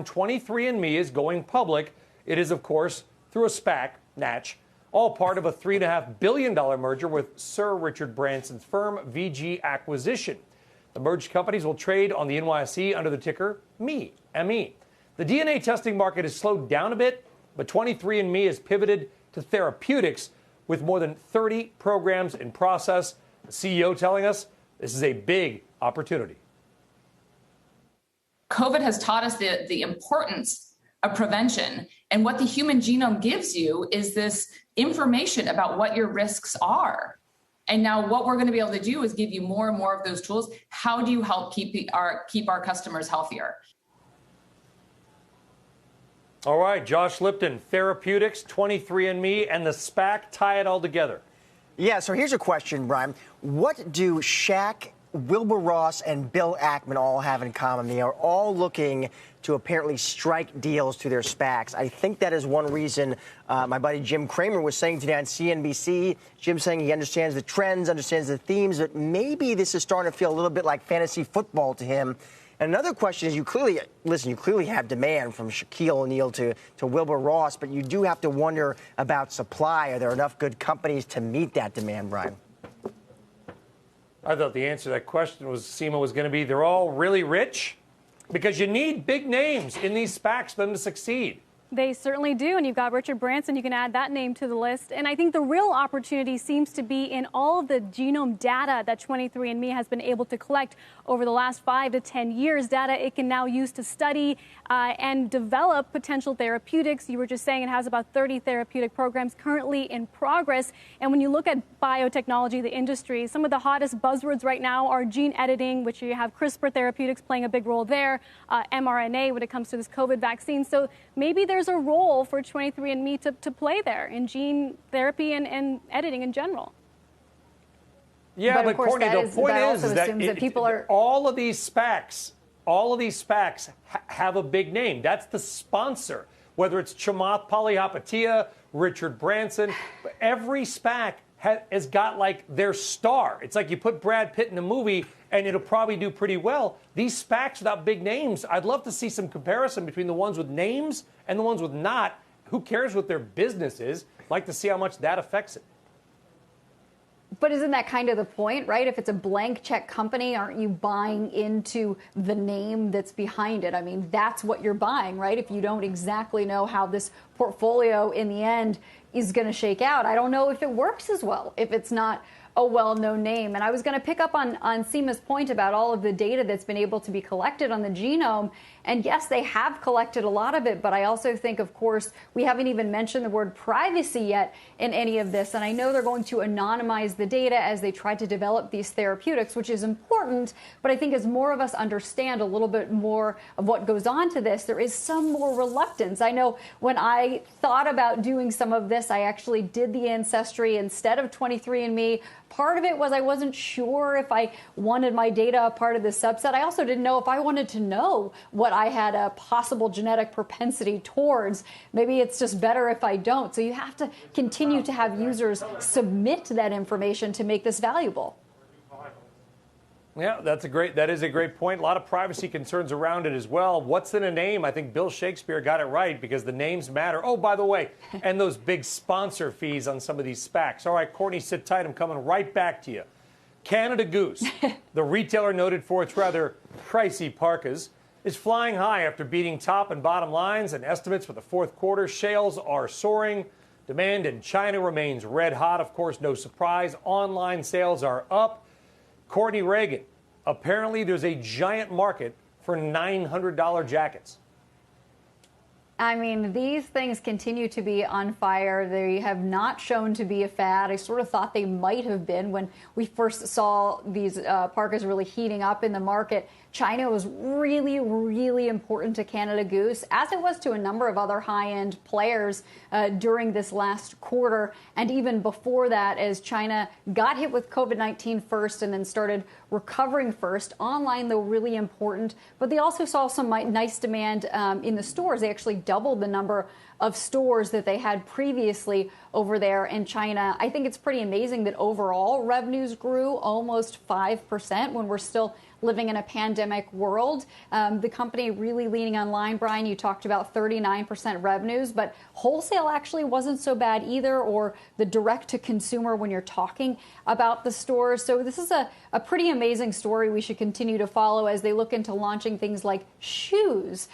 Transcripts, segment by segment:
23andMe is going public. It is, of course, through a SPAC, Natch, all part of a $3.5 billion merger with Sir Richard Branson's firm, VG Acquisition. The merged companies will trade on the NYSE under the ticker ME, M-E. The DNA testing market has slowed down a bit, but 23andMe has pivoted to therapeutics with more than 30 programs in process. The CEO telling us this is a big opportunity. COVID has taught us the importance of prevention. And what the human genome gives you is this information about what your risks are. And now what we're going to be able to do is give you more and more of those tools. How do you help keep our customers healthier? All right, Josh Lipton, therapeutics, 23andMe, and the SPAC tie it all together. Yeah, so here's a question, Brian. What do Shaq, Wilbur Ross, and Bill Ackman all have in common? They are all looking to apparently strike deals to their SPACs. I think that is one reason my buddy Jim Cramer was saying today on CNBC. Jim saying he understands the trends, understands the themes, but maybe this is starting to feel a little bit like fantasy football to him. And another question is, you clearly have demand from Shaquille O'Neal to Wilbur Ross, but you do have to wonder about supply. Are there enough good companies to meet that demand, Brian? I thought the answer to that question was going to be they're all really rich, because you need big names in these SPACs for them to succeed. They certainly do, and you've got Richard Branson. You can add that name to the list. And I think the real opportunity seems to be in all of the genome data that 23andMe has been able to collect over the last 5 to 10 years, data it can now use to study and develop potential therapeutics. You were just saying it has about 30 therapeutic programs currently in progress. And when you look at biotechnology, the industry, some of the hottest buzzwords right now are gene editing, which you have CRISPR therapeutics playing a big role there, mRNA when it comes to this COVID vaccine. So maybe there's a role for 23andMe to play there in gene therapy and editing in general. Yeah, but Courtney, the point is that people are all of these SPACs have a big name. That's the sponsor. Whether it's Chamath Palihapitiya, Richard Branson, every SPAC has got like their star. It's like you put Brad Pitt in a movie and it'll probably do pretty well. These SPACs without big names, I'd love to see some comparison between the ones with names and the ones with not. Who cares what their business is? I'd like to see how much that affects it. But isn't that kind of the point, right? If it's a blank check company, aren't you buying into the name that's behind it? I mean, that's what you're buying, right? If you don't exactly know how this portfolio in the end is going to shake out, I don't know if it works as well if it's not a well-known name. And I was going to pick up on Seema's point about all of the data that's been able to be collected on the genome. And yes, they have collected a lot of it, but I also think, of course, we haven't even mentioned the word privacy yet in any of this. And I know they're going to anonymize the data as they try to develop these therapeutics, which is important. But I think as more of us understand a little bit more of what goes on to this, there is some more reluctance. I know when I thought about doing some of this, I actually did the Ancestry instead of 23andMe. Part of it was I wasn't sure if I wanted my data a part of the subset. I also didn't know if I wanted to know what I had a possible genetic propensity towards. Maybe it's just better if I don't. So you have to continue to have users submit that information to make this valuable. Yeah, that is a great point. A lot of privacy concerns around it as well. What's in a name? I think Bill Shakespeare got it right because the names matter. Oh, by the way, and those big sponsor fees on some of these SPACs. All right, Courtney, sit tight. I'm coming right back to you. Canada Goose, the retailer noted for its rather pricey parkas, is flying high after beating top and bottom lines and estimates for the fourth quarter. Sales are soaring. Demand in China remains red hot. Of course, no surprise. Online sales are up. Courtney Reagan, apparently there's a giant market for $900 jackets. I mean, these things continue to be on fire. They have not shown to be a fad. I sort of thought they might have been when we first saw these parkas really heating up in the market. China was really, really important to Canada Goose, as it was to a number of other high-end players during this last quarter. And even before that, as China got hit with COVID-19 first and then started recovering first. Online, though, really important. But they also saw some nice demand in the stores. They actually doubled the number of stores that they had previously over there in China. I think it's pretty amazing that overall revenues grew almost 5% when we're still living in a pandemic world. The company really leaning online. Brian, you talked about 39% revenues, but wholesale actually wasn't so bad either, or the direct to consumer when you're talking about the stores. So this is a pretty amazing story we should continue to follow as they look into launching things like shoes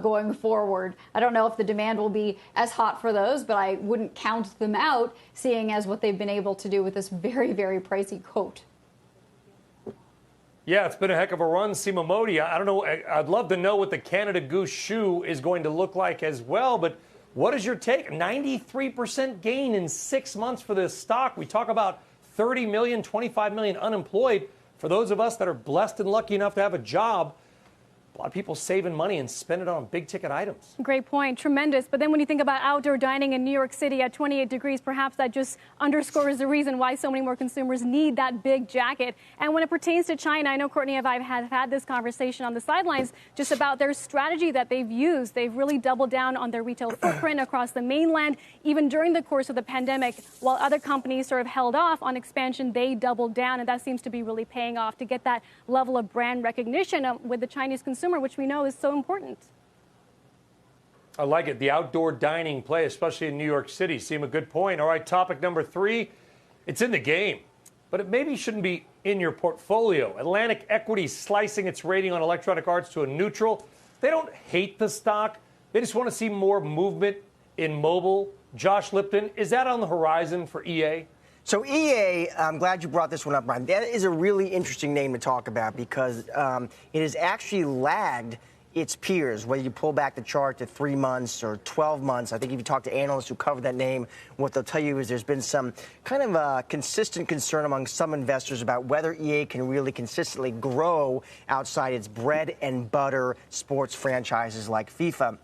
going forward. I don't know if the demand will be as hot for those, but I wouldn't count them out, seeing as what they've been able to do with this very, very pricey coat. Yeah, it's been a heck of a run, Seema Modi. I don't know. I'd love to know what the Canada Goose shoe is going to look like as well. But what is your take? 93% gain in 6 months for this stock. We talk about 30 million, 25 million unemployed. For those of us that are blessed and lucky enough to have a job, a lot of people saving money and spend it on big ticket items. Great point. Tremendous. But then when you think about outdoor dining in New York City at 28 degrees, perhaps that just underscores the reason why so many more consumers need that big jacket. And when it pertains to China, I know Courtney and I have had this conversation on the sidelines just about their strategy that they've used. They've really doubled down on their retail footprint across the mainland. Even during the course of the pandemic, while other companies sort of held off on expansion, they doubled down. And that seems to be really paying off to get that level of brand recognition with the Chinese consumer, which we know is so important. I like it. The outdoor dining play, especially in New York City. Seem a good point. All right, topic number 3. It's in the game, but it maybe shouldn't be in your portfolio. Atlantic Equity slicing its rating on Electronic Arts to a neutral. They don't hate the stock. They just want to see more movement in mobile. Josh Lipton, is that on the horizon for EA? So EA, I'm glad you brought this one up, Brian. That is a really interesting name to talk about because it has actually lagged its peers, whether you pull back the chart to 3 months or 12 months. I think if you talk to analysts who cover that name, what they'll tell you is there's been some kind of consistent concern among some investors about whether EA can really consistently grow outside its bread and butter sports franchises like FIFA.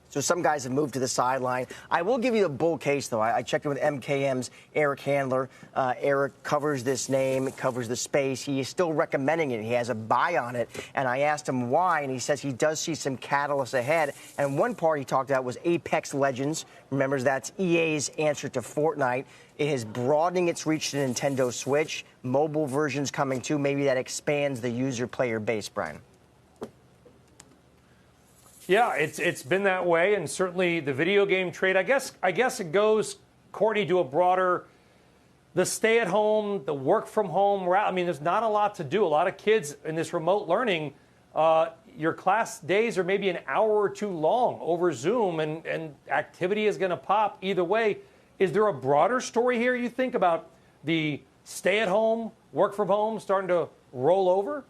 So some guys have moved to the sideline. I will give you a bull case, though. I checked in with MKM's Eric Handler. Eric covers this name, covers the space. He is still recommending it. He has a buy on it. And I asked him why, and he says he does see some catalysts ahead. And one part he talked about was Apex Legends. Remember, that's EA's answer to Fortnite. It is broadening its reach to Nintendo Switch. Mobile versions coming, too. Maybe that expands the user-player base, Brian. Yeah, it's been that way, and certainly the video game trade. I guess it goes, Courtney, to a broader, the stay-at-home, the work-from-home route. I mean, there's not a lot to do. A lot of kids in this remote learning, your class days are maybe an hour or two long over Zoom, and activity is going to pop either way. Is there a broader story here, you think, about the stay-at-home, work-from-home starting to roll over?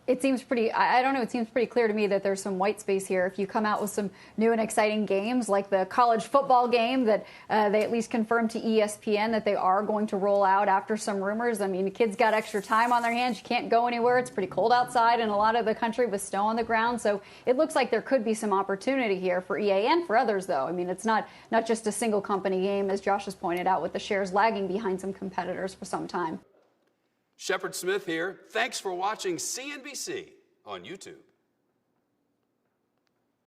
It seems pretty, I don't know, it seems pretty clear to me that there's some white space here. If you come out with some new and exciting games like the college football game that they at least confirmed to ESPN that they are going to roll out after some rumors. I mean, the kids got extra time on their hands. You can't go anywhere. It's pretty cold outside in a lot of the country with snow on the ground. So it looks like there could be some opportunity here for EA and for others, though. I mean, it's not just a single company game, as Josh has pointed out, with the shares lagging behind some competitors for some time. Shepard Smith here. Thanks for watching CNBC on YouTube.